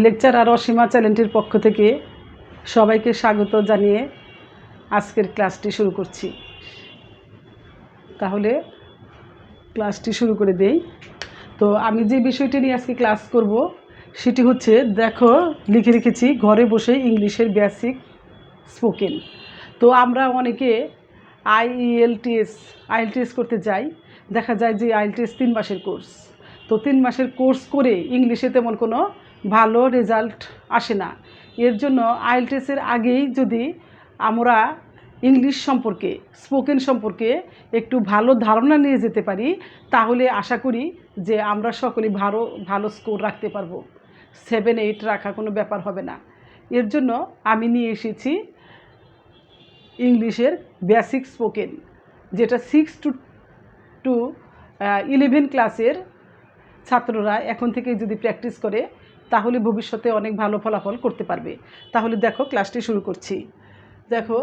Lecturer Asima চ্যানেলটির পক্ষ থেকে সবাইকে স্বাগত জানিয়ে আজকের ক্লাসটি শুরু করছি। তাহলে ক্লাসটি শুরু করে দেই। তো আমি যে বিষয়টি নিয়ে আজকে ক্লাস করব সেটি হচ্ছে, দেখো লিখে রেখেছি ঘরে বসে ইংলিশের বেসিক স্পোকেন। তো আমরা অনেকে আইএলটিএস করতে যাই, দেখা যায় যে আইএলটিএস 3 মাসের কোর্স। তো 3 মাসের কোর্স করে ইংলিশে তেমন কোনো ভালো রেজাল্ট আসে না। এর জন্য আইএলটিএসের আগেই যদি আমরা ইংলিশ সম্পর্কে, স্পোকেন সম্পর্কে একটু ভালো ধারণা নিয়ে যেতে পারি, তাহলে আশা করি যে আমরা সকলেই ভালো স্কোর রাখতে পারবো। 7-8 রাখা কোনো ব্যাপার হবে না। এর জন্য আমি নিয়ে এসেছি ইংলিশের বেসিক স্পোকেন, যেটা 6 to 11 ক্লাসের ছাত্ররা এখন থেকে যদি প্র্যাকটিস করে তাহলে ভবিষ্যতে অনেক ভালো ফলাফল করতে পারবে। তাহলে দেখো ক্লাসটি শুরু করছি। দেখো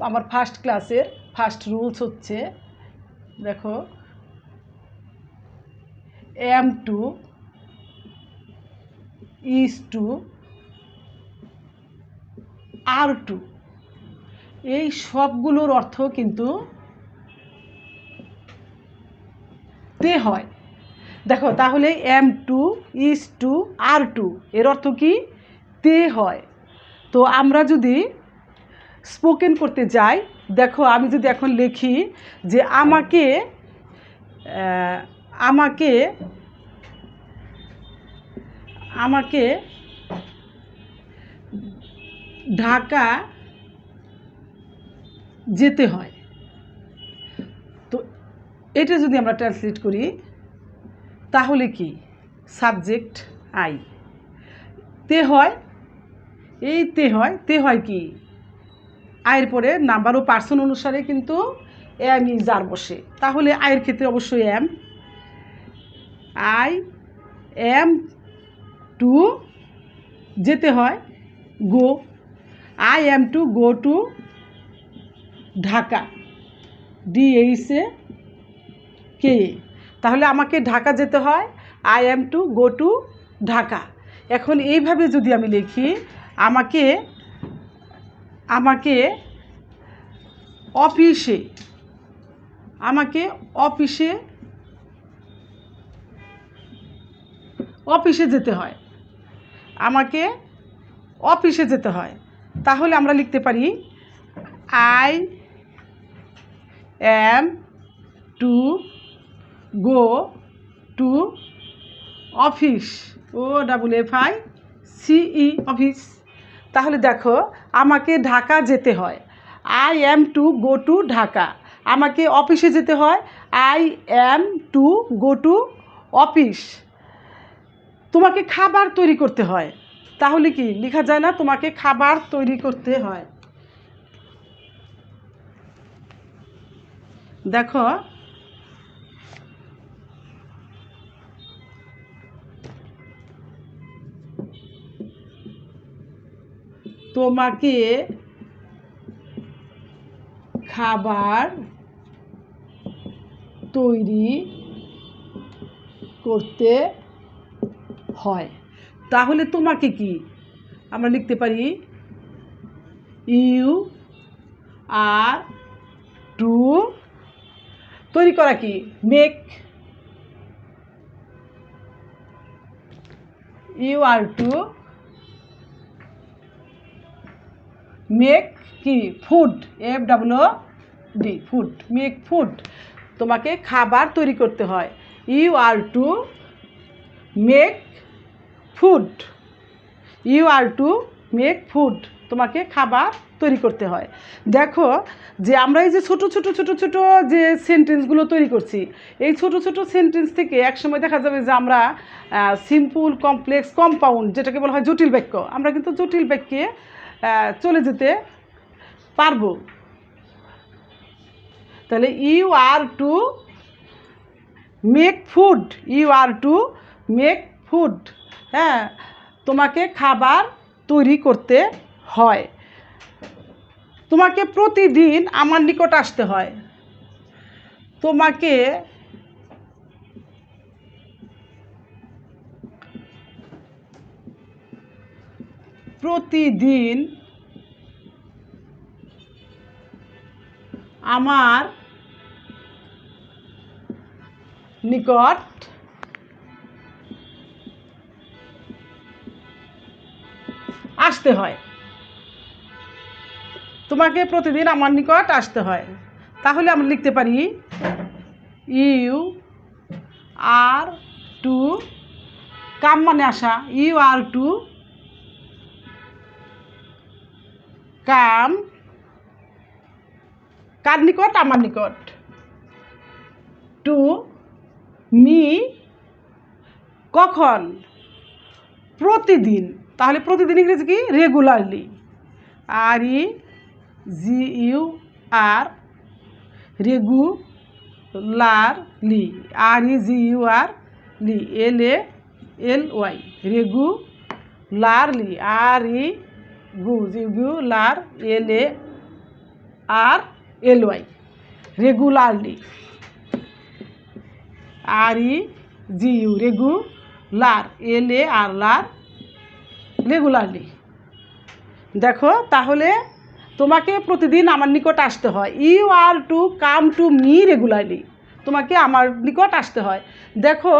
আমার ফার্স্ট ক্লাসের ফার্স্ট রুলস হচ্ছে, দেখো am to, is to, are to, এই সবগুলোর অর্থ কিন্তু তে হয়। দেখো তাহলে am to, is to, are to এর অর্থ কি? তে হয়। তো আমরা যদি স্পোকেন করতে যাই, দেখো আমি যদি এখন লিখি যে আমাকে ঢাকা যেতে হয়, তো এটা যদি আমরা ট্রান্সলেট করি তাহলে কি? সাবজেক্ট আই, তে হয়, এই তে হয় কি? আয়ের পরে নাম্বার ও পার্সন অনুসারে কিন্তু এম ইজ আর বসে। তাহলে আয়ের ক্ষেত্রে অবশ্যই আই এম টু, যেতে হয় go, I am to go to Dhaka, DHAKA। তাহলে আমাকে ঢাকা যেতে হয়, I am to go to Dhaka. এখন এইভাবে যদি আমি লিখি আমাকে অফিসে যেতে হয়, আমাকে অফিসে যেতে হয়। তাহলে আমরা লিখতে পারি I am to go to office, OFFICE office. তাহলে দেখো আমাকে ঢাকা যেতে হয়, I am to go to Dhaka. আমাকে অফিসে যেতে হয়, I am to go to office. তোমাকে খাবার তৈরি করতে হয়, তাহলে কি লেখা যায় না? তোমাকে খাবার তৈরি করতে হয়। দেখো তোমাকে খাবার তৈরি করতে হয়। তাহলে তোমাকে কি আমরা লিখতে পারি? ইউ আর টু, তৈরি করা কি? Make, you are to make কি? Food, FOOD, food, make food. তোমাকে খাবার তৈরি করতে হয়, you are to make food, তোমাকে খাবার তৈরি করতে হয়। দেখো যে আমরা এই যে ছোট যে সেন্টেন্সগুলো তৈরি করছি, এই ছোট সেন্টেন্স থেকে একসময় দেখা যাবে যে আমরা সিম্পল, কমপ্লেক্স, কম্পাউন্ড, যেটাকে বলা হয় জটিল বাক্য, আমরা কিন্তু জটিল বাক্যে চলে যেতে পারবো। তাহলে you are to make food, হ্যাঁ, তোমাকে খাবার তৈরি করতে হয়। তোমাকে প্রতিদিন আমার নিকট আসতে হয়, প্রতিদিন আমার নিকট আসতে হয়। তোমাকে প্রতিদিন আমার নিকট আসতে হয়। তাহলে আমরা লিখতে পারি ইউ আর টু কাম মানে আসা, ইউ আর টু কাম কার নিকট? আমার নিকট। টু মি কখন? প্রতিদিন। তাহলে প্রতিদিন ইংরেজি কি? Regularly. R E G U R regularly, R E G U R ly, L A L Y, regularly, R E regular, L A R L Y, regularly, R E G U regular, L A R lar, regularly. দেখো তাহলে তোমাকে প্রতিদিন আমার নিকট আসতে হয়। You are to come to me regularly, তোমাকে আমার নিকট আসতে হয়। দেখো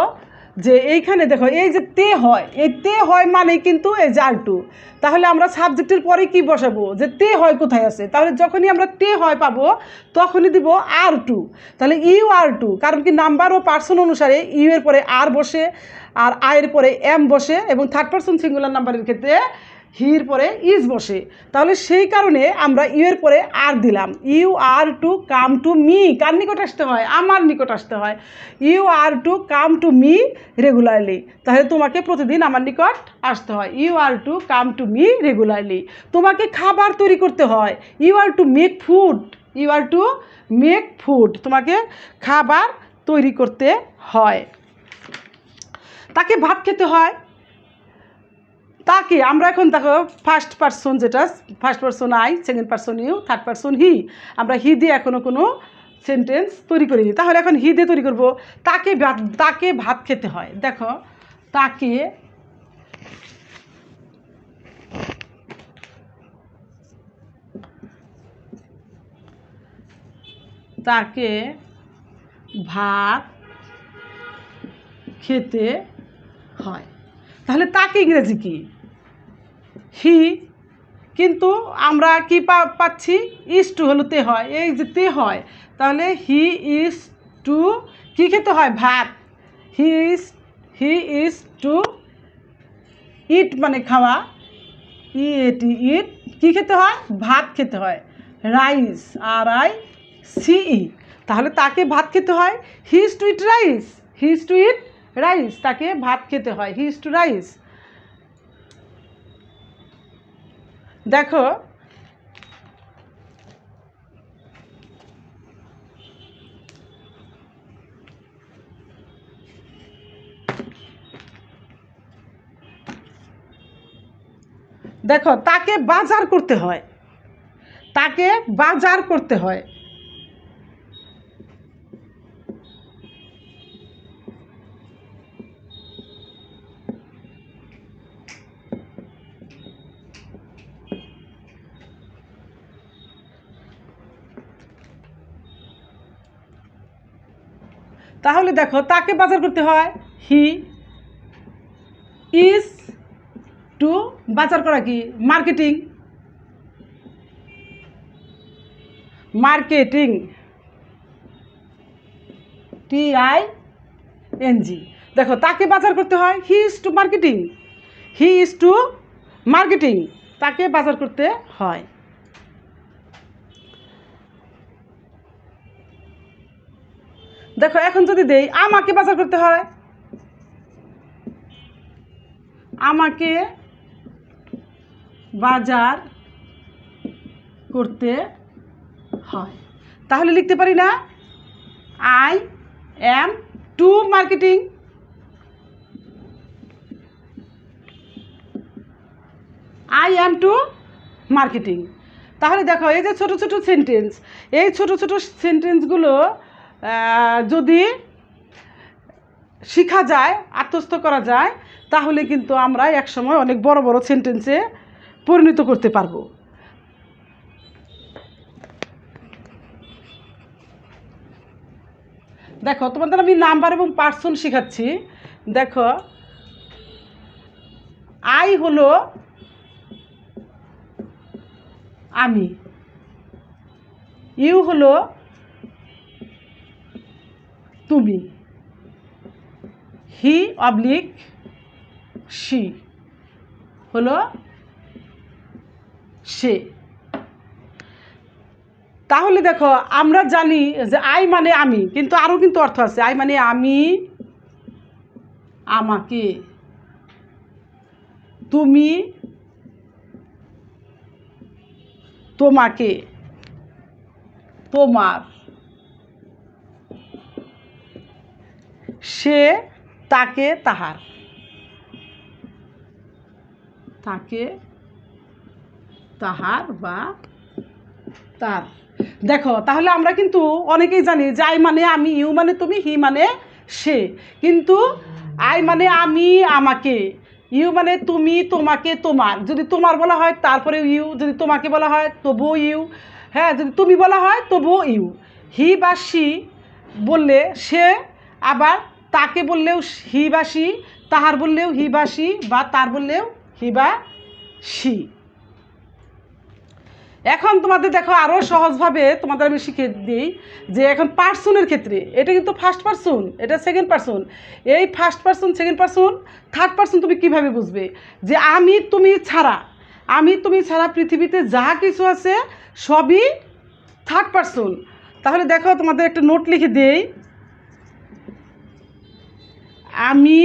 যে এইখানে দেখো এই যে তে হয়, এই তে হয় মানে কিন্তু এই যে আর টু। তাহলে আমরা সাবজেক্টের পরে কি বসাবো? যে তে হয় কোথায় আছে? তাহলে যখনই আমরা তে হয় পাবো তখনই দিব আর টু। তাহলে ইউ আর টু, কারণ কি নাম্বার ও পার্সন অনুসারে ইউ এর পরে আর বসে, আর আয়ের পরে এম বসে, এবং থার্ড পার্সন সিঙ্গুলার নাম্বারের ক্ষেত্রে হির পরে ইজ বসে। তাহলে সেই কারণে আমরা ইউ এর পরে আর দিলাম। You are to come to me, কার নিকট আসতে হয়? আমার নিকট আসতে হয়। You are to come to me regularly, তাহলে তোমাকে প্রতিদিন আমার নিকট আসতে হয়। You are to come to me regularly. তোমাকে খাবার তৈরি করতে হয়। You are to make food, you are to make food, তোমাকে খাবার তৈরি করতে হয়। তাকে ভাত খেতে হয়। তাকে আমরা এখন দেখো ফার্স্ট পারসন, যেটা first person I, second person you, third person he, আমরা হি দিয়ে এখনও কোনো সেন্টেন্স তৈরি করিনি। তাহলে এখন হি দিয়ে তৈরি করব। তাকে ভাত খেতে হয়। দেখো তাকে তাকে ভাত খেতে হয়। তাহলে তাকে ইংরেজি কি? হি। কিন্তু আমরা কি পাচ্ছি? ইজ টু হলো তে হয়, এই যে তে হয়, তাহলে হি ইজ টু কি খেতে হয়? ভাত। হি ইজ টু ইট মানে খাওয়া, ইট, কী খেতে হয়? ভাত খেতে হয়। Rice, R I C E, তাহলে তাকে ভাত খেতে হয়। He is to eat rice, he is to eat rice, তাকে ভাত খেতে হয়, হি ইজ টু রাইস। দেখো দেখো তাকে বাজার করতে হয়, তাকে বাজার করতে হয়। তাহলে দেখো তাকে বাজার করতে হয়। হি ইজ টু বাজার করা কি? Marketing, marketing, TING। দেখো তাকে বাজার করতে হয়। He is to marketing, he is to marketing, তাকে বাজার করতে হয়। দেখো এখন যদি দেই আমাকে বাজার করতে হয়, আমাকে বাজার করতে হয়। তাহলে লিখতে পারি না I am to marketing, I am to marketing. তাহলে দেখো এই যে ছোটো ছোটো সেন্টেন্স, এই ছোটো ছোটো সেন্টেন্সগুলো যদি শেখা যায়, আত্মস্থ করা যায়, তাহলে কিন্তু আমরা একসময় অনেক বড় বড় সেন্টেন্সে পরিণত করতে পারবো। দেখো তোমাদের আমি নাম্বার এবং পার্সন শেখাচ্ছি। দেখো আই হলো আমি, ইউ হলো তুমি, হি অবলিক সি হলো সে। তাহলে দেখো আমরা জানি যে আই মানে আমি, কিন্তু আরও কিন্তু অর্থ আছে। আই মানে আমি, আমাকে, তুমি, তোমাকে, তোমার, সে, তাকে, তাহার, তাকে, তাহার বা তার। দেখো তাহলে আমরা কিন্তু অনেকেই জানি যে আই মানে আমি, ইউ মানে তুমি, হি মানে সে। কিন্তু আই মানে আমি, আমাকে, ইউ মানে তুমি, তোমাকে, তোমার। যদি তোমার বলা হয় তারপরে ইউ, যদি তোমাকে বলা হয় তবুও ইউ, হ্যাঁ, যদি তুমি বলা হয় তবুও ইউ। হি বা সি বললে সে, আবার তাকে বললেও হি বা সি, তাহার বললেও হি বা সি, বা তার বললেও হি বা সি। এখন তোমাদের দেখো আরও সহজভাবে তোমাদের আমি শিখিয়ে দিই যে এখন পার্সনের ক্ষেত্রে এটা কিন্তু ফার্স্ট পার্সন, এটা সেকেন্ড পার্সন। এই first person, second person, third person তুমি কিভাবে বুঝবে? যে আমি তুমি ছাড়া, আমি তুমি ছাড়া পৃথিবীতে যা কিছু আছে সবই থার্ড পার্সন। তাহলে দেখো তোমাদের একটা নোট লিখে দেই। আমি,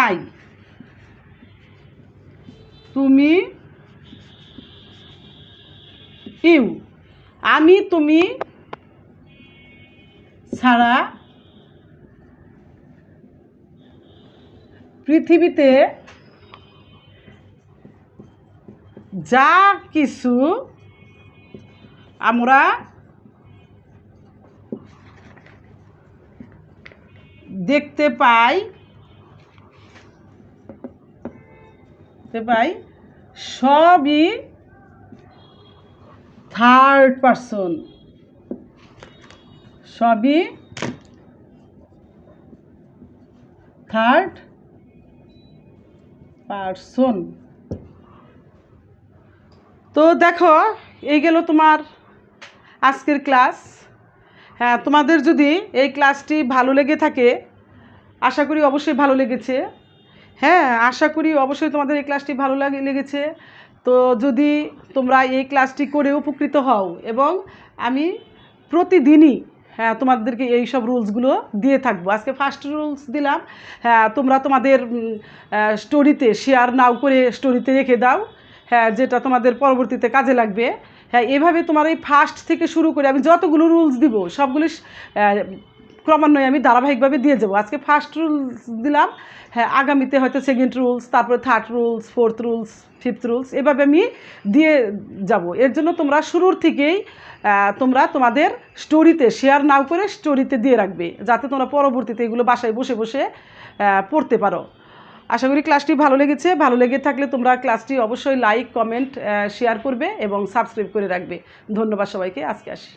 আই, তুমি, ইউ। আমি তুমি ছাড়া পৃথিবীতে যা কিছু আমরা দেখতে পাই সবই থার্ড পার্সন, সবই থার্ড পার্সন। তো দেখো এই গেল তোমার আজকের ক্লাস। হ্যাঁ, তোমাদের যদি এই ক্লাসটি ভালো লেগে থাকে, আশা করি অবশ্যই ভালো লেগেছে। হ্যাঁ, আশা করি অবশ্যই তোমাদের এই ক্লাসটি ভালো লেগেছে। তো যদি তোমরা এই ক্লাসটি করে উপকৃত হও, এবং আমি প্রতিদিনই হ্যাঁ তোমাদেরকে এই সব রুলসগুলো দিয়ে থাকবো। আজকে ফার্স্ট রুলস দিলাম, হ্যাঁ তোমরা তোমাদের স্টোরিতে শেয়ার নাও করে স্টোরিতে রেখে দাও, হ্যাঁ যেটা তোমাদের পরবর্তীতে কাজে লাগবে। হ্যাঁ, এভাবে তোমার এই ফার্স্ট থেকে শুরু করে আমি যতগুলো রুলস দিব সবগুলি ক্রমান্বয়ে আমি ধারাবাহিকভাবে দিয়ে যাবো। আজকে ফার্স্ট রুলস দিলাম, হ্যাঁ আগামীতে হয়তো সেকেন্ড রুলস, তারপরে third rules, fourth rules, fifth rules, এভাবে আমি দিয়ে যাব। এর জন্য তোমরা শুরুর থেকেই তোমরা তোমাদের স্টোরিতে শেয়ার নাও করে স্টোরিতে দিয়ে রাখবে, যাতে তোমরা পরবর্তীতে এগুলো বাসায় বসে বসে পড়তে পারো। আশা করি ক্লাসটি ভালো লেগেছে। ভালো লেগে থাকলে তোমরা ক্লাসটি অবশ্যই লাইক, কমেন্ট, শেয়ার করবে এবং সাবস্ক্রাইব করে রাখবে। ধন্যবাদ সবাইকে। আজকে আসি।